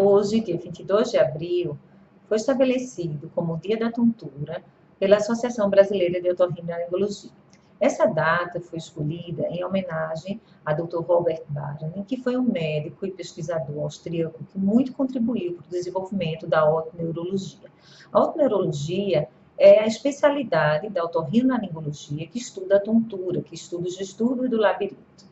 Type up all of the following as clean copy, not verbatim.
Hoje, dia 22 de abril, foi estabelecido como o Dia da Tontura pela Associação Brasileira de Otorrinolaringologia. Essa data foi escolhida em homenagem a Dr. Robert Barney, que foi um médico e pesquisador austríaco que muito contribuiu para o desenvolvimento da otoneurologia. A otoneurologia é a especialidade da otorrinolaringologia que estuda a tontura, que estuda os distúrbios do labirinto.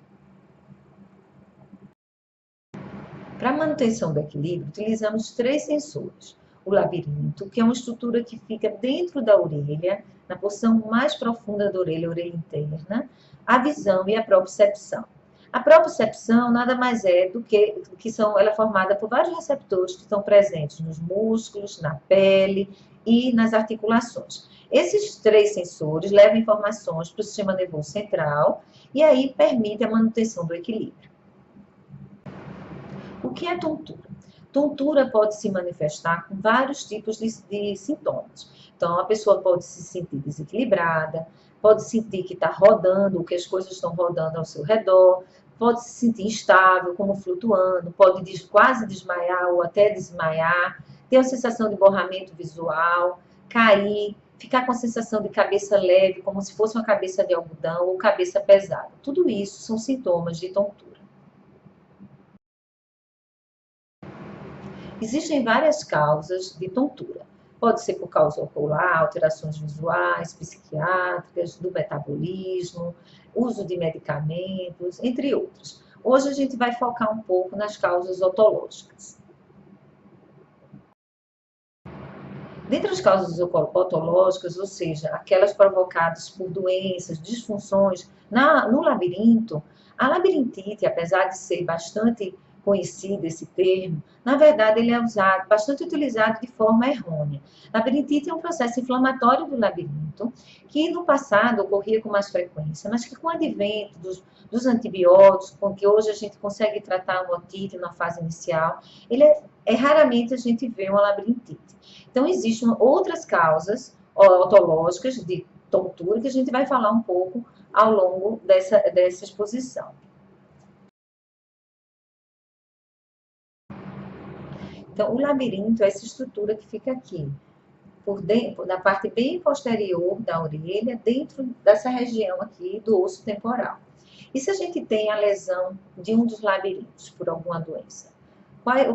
Para a manutenção do equilíbrio, utilizamos 3 sensores. O labirinto, que é uma estrutura que fica dentro da orelha, na porção mais profunda da orelha, a orelha interna, a visão e a propriocepção. A propriocepção nada mais é do que ela é formada por vários receptores que estão presentes nos músculos, na pele e nas articulações. Esses 3 sensores levam informações para o sistema nervoso central e aí permite a manutenção do equilíbrio. O que é tontura? Tontura pode se manifestar com vários tipos de sintomas. Então, a pessoa pode se sentir desequilibrada, pode sentir que está rodando, que as coisas estão rodando ao seu redor, pode se sentir instável, como flutuando, pode quase desmaiar ou até desmaiar, ter a sensação de borramento visual, cair, ficar com a sensação de cabeça leve, como se fosse uma cabeça de algodão ou cabeça pesada. Tudo isso são sintomas de tontura. Existem várias causas de tontura. Pode ser por causa ocular, alterações visuais, psiquiátricas, do metabolismo, uso de medicamentos, entre outros. Hoje a gente vai focar um pouco nas causas otológicas. Dentre as causas otológicas, ou seja, aquelas provocadas por doenças, disfunções no labirinto, a labirintite, apesar de ser bastante conhecido esse termo, na verdade ele é bastante utilizado de forma errônea. Labirintite é um processo inflamatório do labirinto, que no passado ocorria com mais frequência, mas que com o advento dos antibióticos, com que hoje a gente consegue tratar uma otite na fase inicial, raramente a gente vê uma labirintite. Então existem outras causas otológicas de tontura que a gente vai falar um pouco ao longo dessa exposição. Então, o labirinto é essa estrutura que fica aqui, na parte bem posterior da orelha, dentro dessa região aqui do osso temporal. E se a gente tem a lesão de um dos labirintos por alguma doença?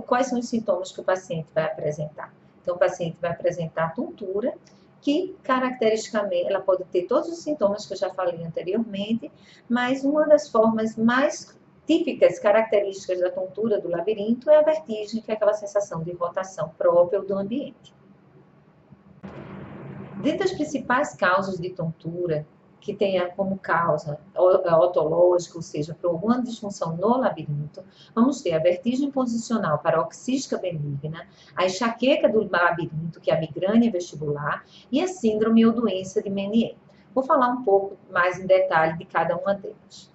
Quais são os sintomas que o paciente vai apresentar? Então, o paciente vai apresentar tontura, que caracteristicamente ela pode ter todos os sintomas que eu já falei anteriormente, mas uma das formas mais típicas, características da tontura do labirinto é a vertigem, que é aquela sensação de rotação própria do ambiente. Dentre as principais causas de tontura, que tenha como causa otológica, ou seja, por alguma disfunção no labirinto, vamos ter a vertigem posicional paroxística benigna, a enxaqueca do labirinto, que é a migrânia vestibular, e a síndrome ou doença de Menier. Vou falar um pouco mais em detalhe de cada uma delas.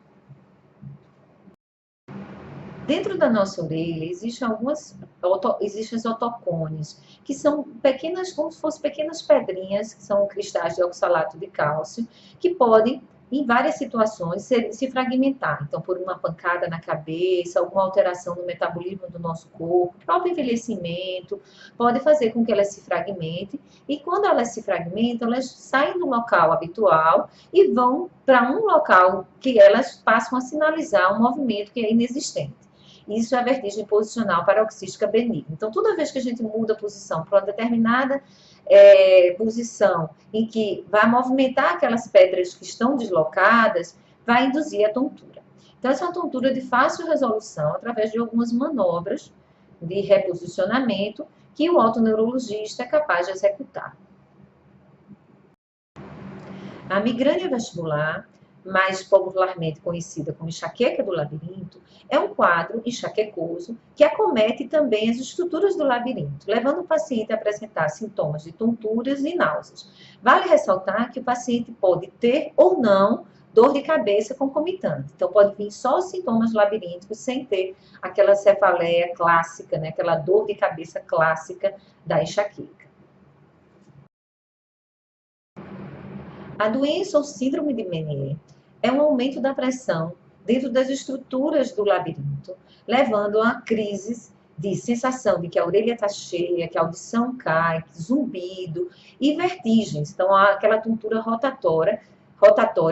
Dentro da nossa orelha existem os otocones, que são pequenas, como se fossem pequenas pedrinhas, que são cristais de oxalato de cálcio, que podem, em várias situações, se fragmentar. Então, por uma pancada na cabeça, alguma alteração no metabolismo do nosso corpo, próprio envelhecimento, pode fazer com que elas se fragmentem. E quando elas se fragmentam, elas saem do local habitual e vão para um local que elas passam a sinalizar um movimento que é inexistente. Isso é a vertigem posicional paroxística benigna. Então, toda vez que a gente muda a posição para uma determinada posição em que vai movimentar aquelas pedras que estão deslocadas, vai induzir a tontura. Então, essa é uma tontura de fácil resolução através de algumas manobras de reposicionamento que o otoneurologista é capaz de executar. A migrânia vestibular, mais popularmente conhecida como enxaqueca do labirinto, é um quadro enxaquecoso que acomete também as estruturas do labirinto, levando o paciente a apresentar sintomas de tonturas e náuseas. Vale ressaltar que o paciente pode ter ou não dor de cabeça concomitante. Então, pode vir só os sintomas labirínticos sem ter aquela cefaleia clássica, né? Aquela dor de cabeça clássica da enxaqueca. A doença ou síndrome de Menier é um aumento da pressão dentro das estruturas do labirinto, levando a crises de sensação de que a orelha está cheia, que a audição cai, zumbido e vertigens. Então, há aquela tontura rotatória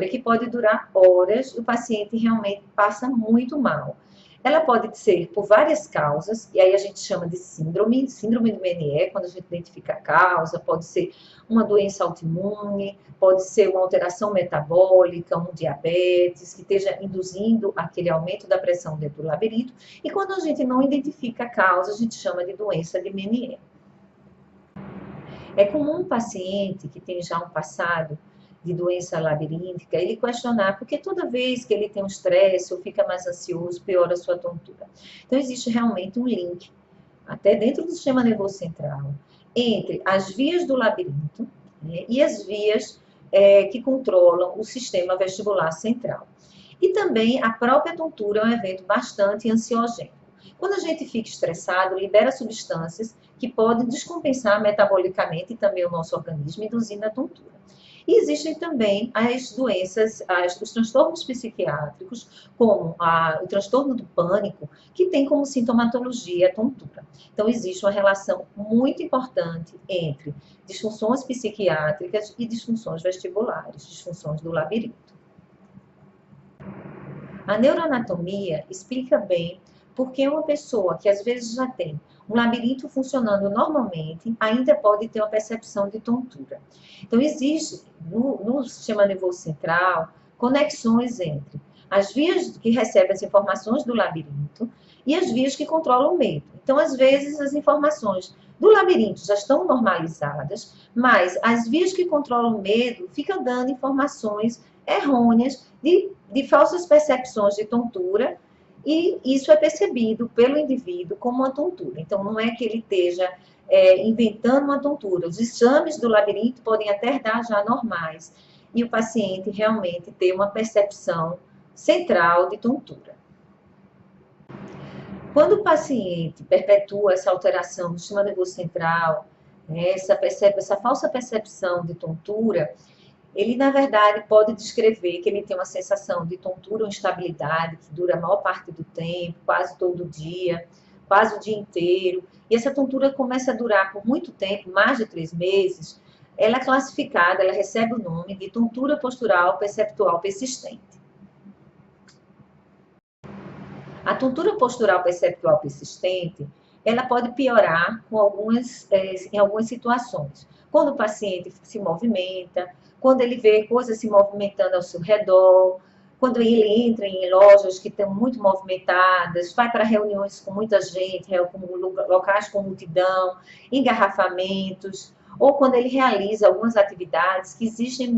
que pode durar horas e o paciente realmente passa muito mal. Ela pode ser por várias causas, e aí a gente chama de síndrome do Meniere, quando a gente identifica a causa, pode ser uma doença autoimune, pode ser uma alteração metabólica, um diabetes, que esteja induzindo aquele aumento da pressão dentro do labirinto, e quando a gente não identifica a causa, a gente chama de doença de Meniere. É comum um paciente que tem já um passado de doença labiríntica, ele questionar, porque toda vez que ele tem um estresse ou fica mais ansioso, piora a sua tontura. Então, existe realmente um link, até dentro do sistema nervoso central, entre as vias do labirinto, né, e as vias que controlam o sistema vestibular central. E também a própria tontura é um evento bastante ansiogênico. Quando a gente fica estressado, libera substâncias que podem descompensar metabolicamente também o nosso organismo, induzindo a tontura. E existem também as doenças, os transtornos psiquiátricos, como o transtorno do pânico, que tem como sintomatologia a tontura. Então, existe uma relação muito importante entre disfunções psiquiátricas e disfunções vestibulares, disfunções do labirinto. A neuroanatomia explica bem por que uma pessoa que às vezes já tem um labirinto funcionando normalmente, ainda pode ter uma percepção de tontura. Então, existe no sistema nervoso central conexões entre as vias que recebem as informações do labirinto e as vias que controlam o medo. Então, às vezes, as informações do labirinto já estão normalizadas, mas as vias que controlam o medo ficam dando informações errôneas de falsas percepções de tontura, e isso é percebido pelo indivíduo como uma tontura. Então, não é que ele esteja inventando uma tontura. Os exames do labirinto podem até dar já normais, e o paciente realmente ter uma percepção central de tontura. Quando o paciente perpetua essa alteração do sistema nervoso central, essa falsa percepção de tontura, ele, na verdade, pode descrever que ele tem uma sensação de tontura ou instabilidade que dura a maior parte do tempo, quase todo dia, quase o dia inteiro. E essa tontura começa a durar por muito tempo, mais de 3 meses. Ela é classificada, ela recebe o nome de tontura postural perceptual persistente. A tontura postural perceptual persistente, ela pode piorar em algumas situações. Quando o paciente se movimenta, quando ele vê coisas se movimentando ao seu redor, quando ele entra em lojas que estão muito movimentadas, vai para reuniões com muita gente, locais com multidão, engarrafamentos, ou quando ele realiza algumas atividades que exigem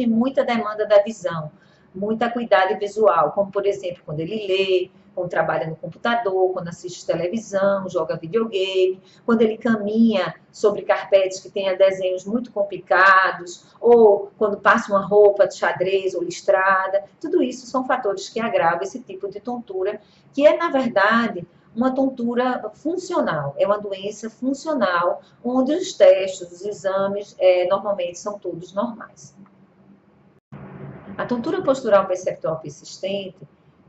muita demanda da visão, muita acuidade visual, como, por exemplo, quando ele lê, quando trabalha no computador, quando assiste televisão, joga videogame, quando ele caminha sobre carpetes que tenham desenhos muito complicados, ou quando passa uma roupa de xadrez ou listrada. Tudo isso são fatores que agravam esse tipo de tontura, que é, na verdade, uma tontura funcional, é uma doença funcional, onde os testes, os exames, normalmente são todos normais. A tontura postural perceptual persistente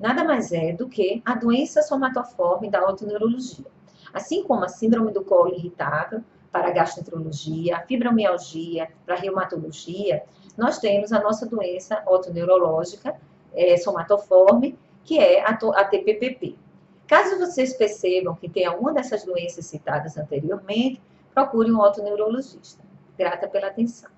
nada mais é do que a doença somatoforme da otoneurologia. Assim como a síndrome do colo irritável para a gastroenterologia, a fibromialgia para a reumatologia, nós temos a nossa doença otoneurológica somatoforme, que é a TPPP. Caso vocês percebam que tem alguma dessas doenças citadas anteriormente, procure um otoneurologista. Grata pela atenção.